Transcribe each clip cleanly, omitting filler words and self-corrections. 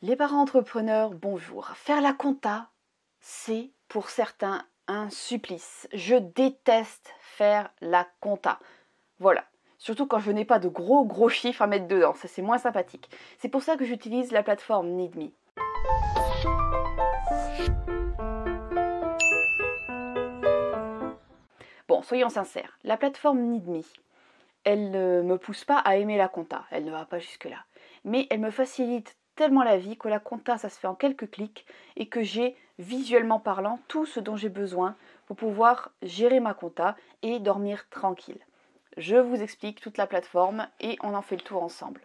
Les parents entrepreneurs, bonjour. Faire la compta, c'est pour certains un supplice. Je déteste faire la compta. Voilà. Surtout quand je n'ai pas de gros chiffres à mettre dedans. Ça, c'est moins sympathique. C'est pour ça que j'utilise la plateforme Needme. Bon, soyons sincères. La plateforme Needme, elle ne me pousse pas à aimer la compta. Elle ne va pas jusque-là. Mais elle me facilite tellement la vie que la compta, ça se fait en quelques clics et que j'ai, visuellement parlant, tout ce dont j'ai besoin pour pouvoir gérer ma compta et dormir tranquille. Je vous explique toute la plateforme et on en fait le tour ensemble.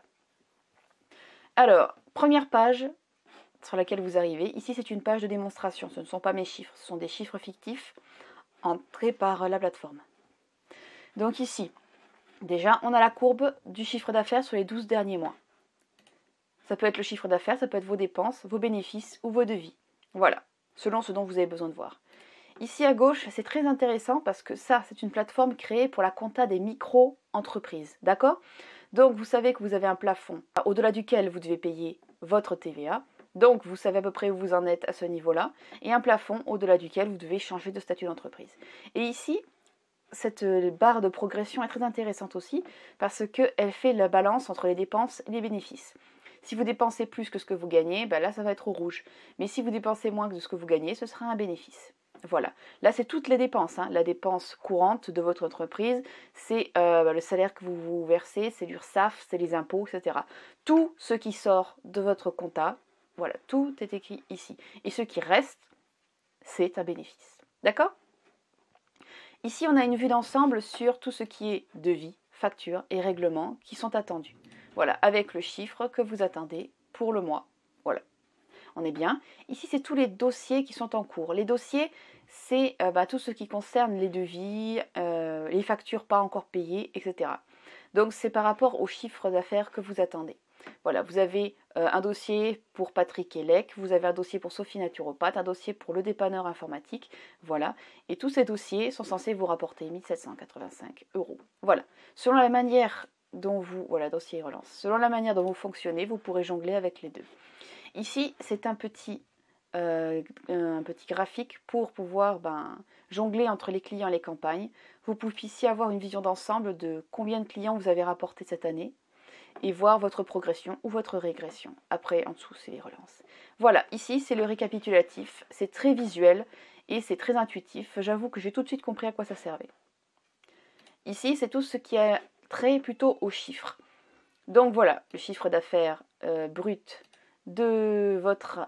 Alors, première page sur laquelle vous arrivez. Ici, c'est une page de démonstration. Ce ne sont pas mes chiffres, ce sont des chiffres fictifs entrés par la plateforme. Donc ici, déjà, on a la courbe du chiffre d'affaires sur les 12 derniers mois. Ça peut être le chiffre d'affaires, ça peut être vos dépenses, vos bénéfices ou vos devis. Voilà, selon ce dont vous avez besoin de voir. Ici à gauche, c'est très intéressant parce que ça, c'est une plateforme créée pour la compta des micro-entreprises. D'accord ? Donc, vous savez que vous avez un plafond au-delà duquel vous devez payer votre TVA. Donc, vous savez à peu près où vous en êtes à ce niveau-là. Et un plafond au-delà duquel vous devez changer de statut d'entreprise. Et ici, cette barre de progression est très intéressante aussi parce qu'elle fait la balance entre les dépenses et les bénéfices. Si vous dépensez plus que ce que vous gagnez, ben là ça va être au rouge. Mais si vous dépensez moins que ce que vous gagnez, ce sera un bénéfice. Voilà. Là c'est toutes les dépenses. La dépense courante de votre entreprise, c'est le salaire que vous versez, c'est l'URSSAF, c'est les impôts, etc. Tout ce qui sort de votre compta, voilà, tout est écrit ici. Et ce qui reste, c'est un bénéfice. D'accord ? Ici, on a une vue d'ensemble sur tout ce qui est devis, factures et règlements qui sont attendus. Voilà, avec le chiffre que vous attendez pour le mois. Voilà, on est bien. Ici, c'est tous les dossiers qui sont en cours. Les dossiers, c'est tout ce qui concerne les devis, les factures pas encore payées, etc. Donc, c'est par rapport au chiffre d'affaires que vous attendez. Voilà, vous avez un dossier pour Patrick Elec, vous avez un dossier pour Sophie Naturopathe, un dossier pour le dépanneur informatique, voilà. Et tous ces dossiers sont censés vous rapporter 1785 €. Voilà. Selon la manière dont vous, voilà, dossier relance. Selon la manière dont vous fonctionnez, vous pourrez jongler avec les deux. Ici, c'est un petit graphique pour pouvoir jongler entre les clients et les campagnes. Vous pouvez ici avoir une vision d'ensemble de combien de clients vous avez rapporté cette année et voir votre progression ou votre régression. Après, en dessous, c'est les relances. Voilà, ici, c'est le récapitulatif. C'est très visuel et c'est très intuitif. J'avoue que j'ai tout de suite compris à quoi ça servait. Ici, c'est tout ce qui a trait plutôt aux chiffres. Donc voilà, le chiffre d'affaires brut de votre...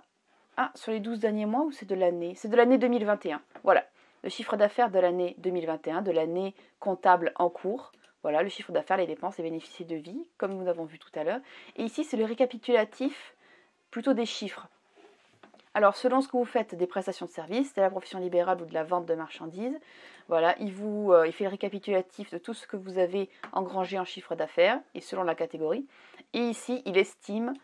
Ah, sur les 12 derniers mois ou c'est de l'année ? C'est de l'année 2021. Voilà, le chiffre d'affaires de l'année 2021, de l'année comptable en cours. Voilà, le chiffre d'affaires, les dépenses, les bénéfices et devis, comme nous avons vu tout à l'heure. Et ici, c'est le récapitulatif plutôt des chiffres. Alors, selon ce que vous faites des prestations de services, de la profession libérale ou de la vente de marchandises, voilà, il fait le récapitulatif de tout ce que vous avez engrangé en chiffre d'affaires et selon la catégorie. Et ici, il estime,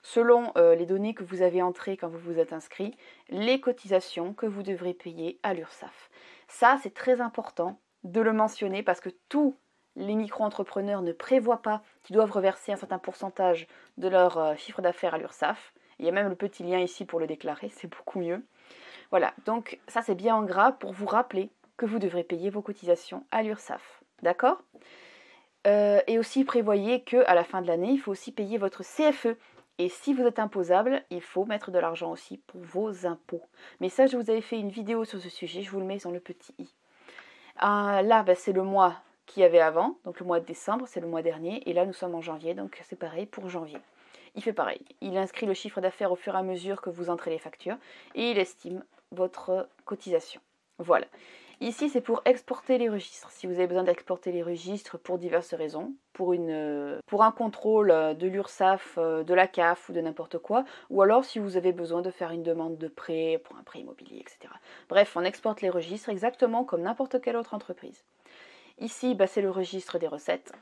selon les données que vous avez entrées quand vous vous êtes inscrit, les cotisations que vous devrez payer à l'URSSAF. Ça, c'est très important de le mentionner parce que tous les micro-entrepreneurs ne prévoient pas qu'ils doivent reverser un certain pourcentage de leur chiffre d'affaires à l'URSSAF. Il y a même le petit lien ici pour le déclarer, c'est beaucoup mieux. Voilà, donc ça c'est bien en gras pour vous rappeler que vous devrez payer vos cotisations à l'URSSAF. D'accord ? Et aussi prévoyez qu'à la fin de l'année, il faut aussi payer votre CFE. Et si vous êtes imposable, il faut mettre de l'argent aussi pour vos impôts. Mais ça, je vous avais fait une vidéo sur ce sujet, je vous le mets dans le petit i. Là, c'est le mois qu'il y avait avant, donc le mois de décembre, c'est le mois dernier. Et là, nous sommes en janvier, donc c'est pareil pour janvier. Il fait pareil, il inscrit le chiffre d'affaires au fur et à mesure que vous entrez les factures et il estime votre cotisation. Voilà. Ici, c'est pour exporter les registres. Si vous avez besoin d'exporter les registres pour diverses raisons, pour un contrôle de l'URSSAF, de la CAF ou de n'importe quoi, ou alors si vous avez besoin de faire une demande de prêt pour un prêt immobilier, etc. Bref, on exporte les registres exactement comme n'importe quelle autre entreprise. Ici, c'est le registre des recettes.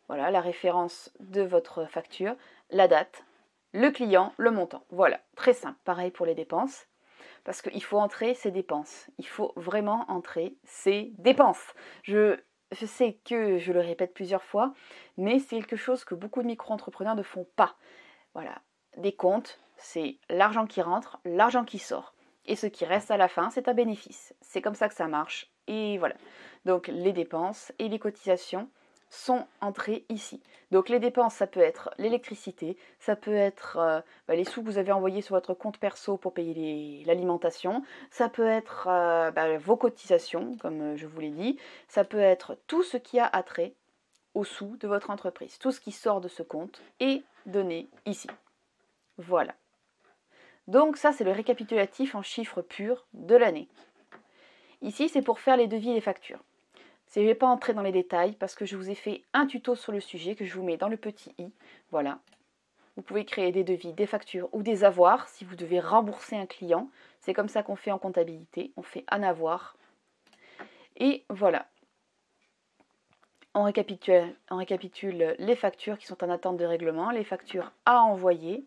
Voilà, la référence de votre facture, la date, le client, le montant. Voilà, très simple. Pareil pour les dépenses, parce qu'il faut entrer ses dépenses. Il faut vraiment entrer ses dépenses. Je sais que je le répète plusieurs fois, mais c'est quelque chose que beaucoup de micro-entrepreneurs ne font pas. Voilà, des comptes, c'est l'argent qui rentre, l'argent qui sort. Et ce qui reste à la fin, c'est un bénéfice. C'est comme ça que ça marche. Et voilà. Donc les dépenses et les cotisations sont entrées ici. Donc les dépenses, ça peut être l'électricité, ça peut être les sous que vous avez envoyés sur votre compte perso pour payer l'alimentation, ça peut être vos cotisations, comme je vous l'ai dit, ça peut être tout ce qui a attrait aux sous de votre entreprise. Tout ce qui sort de ce compte est donné ici. Voilà. Donc ça, c'est le récapitulatif en chiffres purs de l'année. Ici, c'est pour faire les devis et les factures. Je ne vais pas entrer dans les détails parce que je vous ai fait un tuto sur le sujet que je vous mets dans le petit i. Voilà. Vous pouvez créer des devis, des factures ou des avoirs si vous devez rembourser un client. C'est comme ça qu'on fait en comptabilité. On fait un avoir. Et voilà. On récapitule les factures qui sont en attente de règlement, les factures à envoyer.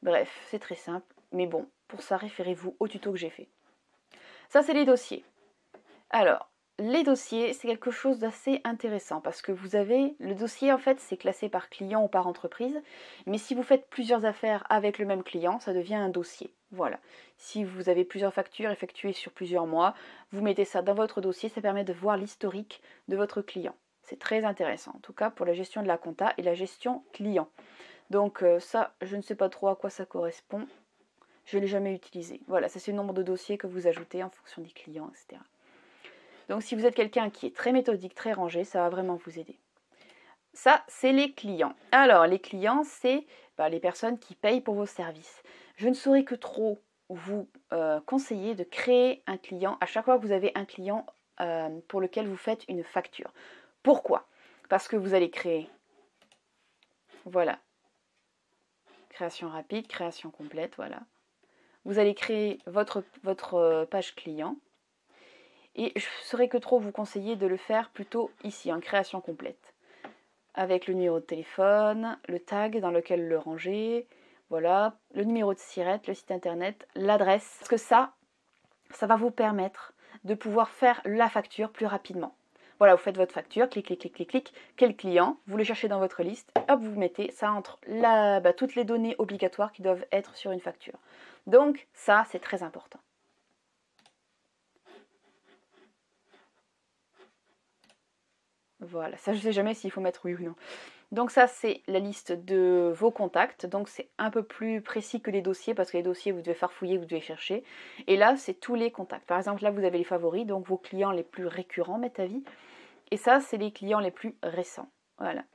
Bref, c'est très simple. Mais bon, pour ça, référez-vous au tuto que j'ai fait. Ça, c'est les dossiers. Alors, les dossiers, c'est quelque chose d'assez intéressant parce que vous avez, le dossier en fait, c'est classé par client ou par entreprise, mais si vous faites plusieurs affaires avec le même client, ça devient un dossier. Voilà. Si vous avez plusieurs factures effectuées sur plusieurs mois, vous mettez ça dans votre dossier, ça permet de voir l'historique de votre client. C'est très intéressant, en tout cas pour la gestion de la compta et la gestion client. Donc ça, je ne sais pas trop à quoi ça correspond. Je ne l'ai jamais utilisé. Voilà, ça c'est le nombre de dossiers que vous ajoutez en fonction des clients, etc. Donc si vous êtes quelqu'un qui est très méthodique, très rangé, ça va vraiment vous aider. Ça, c'est les clients. Alors, les clients, c'est les personnes qui payent pour vos services. Je ne saurais que trop vous conseiller de créer un client à chaque fois que vous avez un client pour lequel vous faites une facture. Pourquoi? Parce que vous allez créer, voilà, création rapide, création complète, voilà. Vous allez créer votre page client. Et je ne saurais que trop vous conseiller de le faire plutôt ici, en création complète. Avec le numéro de téléphone, le tag dans lequel le ranger, voilà, le numéro de SIRET, le site internet, l'adresse. Parce que ça va vous permettre de pouvoir faire la facture plus rapidement. Voilà, vous faites votre facture, clic, clic, clic, clic, clic, quel client, vous le cherchez dans votre liste, hop, vous mettez, ça entre toutes les données obligatoires qui doivent être sur une facture. Donc ça, c'est très important. Voilà, ça je ne sais jamais s'il faut mettre oui ou non. Donc ça c'est la liste de vos contacts, donc c'est un peu plus précis que les dossiers parce que les dossiers vous devez farfouiller, vous devez chercher. Et là c'est tous les contacts. Par exemple là vous avez les favoris, donc vos clients les plus récurrents, m'est avis. Et ça c'est les clients les plus récents. Voilà.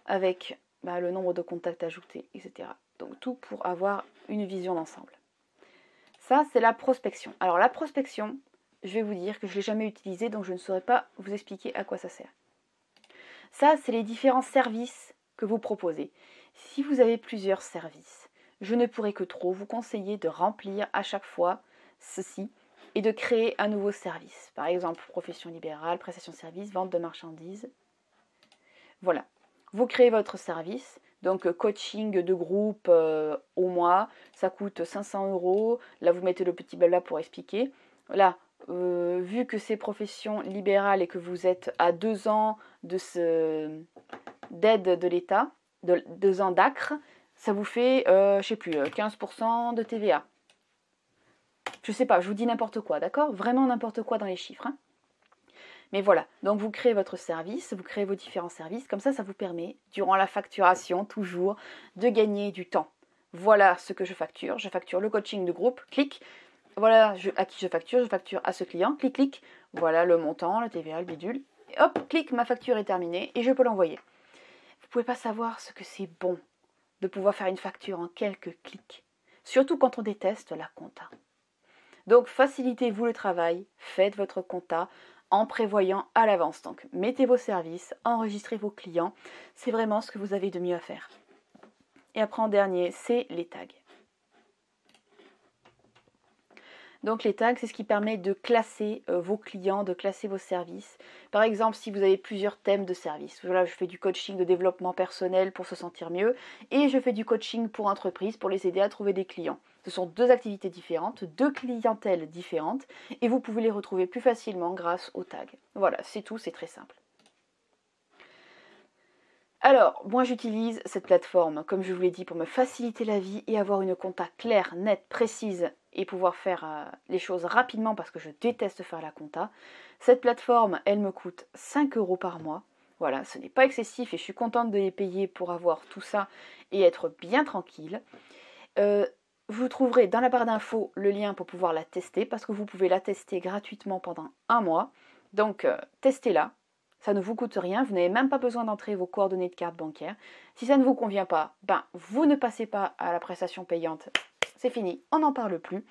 Avec le nombre de contacts ajoutés, etc. Donc tout pour avoir une vision d'ensemble. Ça c'est la prospection. Alors la prospection, je vais vous dire que je ne l'ai jamais utilisé, donc je ne saurais pas vous expliquer à quoi ça sert. Ça, c'est les différents services que vous proposez. Si vous avez plusieurs services, je ne pourrais que trop vous conseiller de remplir à chaque fois ceci et de créer un nouveau service. Par exemple, profession libérale, prestation de service, vente de marchandises. Voilà. Vous créez votre service. Donc coaching de groupe au mois, ça coûte 500 €. Là, vous mettez le petit blabla pour expliquer. Là, vu que c'est profession libérale et que vous êtes à 2 ans d'aide de l'État, 2 ans d'ACRE, ça vous fait, je ne sais plus, 15% de TVA. Je ne sais pas, je vous dis n'importe quoi, d'accord? Vraiment n'importe quoi dans les chiffres. Hein. Mais voilà, donc vous créez votre service, vous créez vos différents services, comme ça vous permet, durant la facturation, toujours, de gagner du temps. Voilà ce que je facture le coaching de groupe, clic, voilà à qui je facture à ce client, clic, clic, voilà le montant, le TVA, le bidule, et hop, clic, ma facture est terminée et je peux l'envoyer. Vous ne pouvez pas savoir ce que c'est bon de pouvoir faire une facture en quelques clics, surtout quand on déteste la compta. Donc facilitez-vous le travail, faites votre compta en prévoyant à l'avance. Donc mettez vos services, enregistrez vos clients, c'est vraiment ce que vous avez de mieux à faire. Et après en dernier, c'est les tags. Donc les tags, c'est ce qui permet de classer vos clients, de classer vos services. Par exemple, si vous avez plusieurs thèmes de services. Voilà, je fais du coaching de développement personnel pour se sentir mieux et je fais du coaching pour entreprises pour les aider à trouver des clients. Ce sont 2 activités différentes, 2 clientèles différentes et vous pouvez les retrouver plus facilement grâce aux tags. Voilà, c'est tout, c'est très simple. Alors, moi j'utilise cette plateforme, comme je vous l'ai dit, pour me faciliter la vie et avoir une compta claire, nette, précise et pouvoir faire les choses rapidement parce que je déteste faire la compta. Cette plateforme, elle me coûte 5 € par mois. Voilà, ce n'est pas excessif et je suis contente de les payer pour avoir tout ça et être bien tranquille. Vous trouverez dans la barre d'infos le lien pour pouvoir la tester parce que vous pouvez la tester gratuitement pendant un mois. Donc, testez-la. Ça ne vous coûte rien, vous n'avez même pas besoin d'entrer vos coordonnées de carte bancaire. Si ça ne vous convient pas, vous ne passez pas à la prestation payante. C'est fini, on n'en parle plus.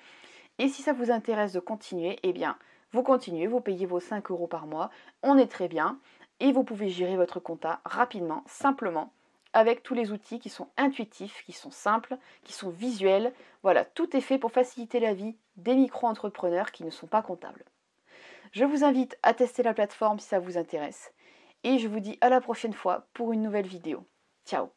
Et si ça vous intéresse de continuer, eh bien, vous continuez, vous payez vos 5 € par mois. On est très bien. Et vous pouvez gérer votre compta rapidement, simplement, avec tous les outils qui sont intuitifs, qui sont simples, qui sont visuels. Voilà, tout est fait pour faciliter la vie des micro-entrepreneurs qui ne sont pas comptables. Je vous invite à tester la plateforme si ça vous intéresse. Et je vous dis à la prochaine fois pour une nouvelle vidéo. Ciao!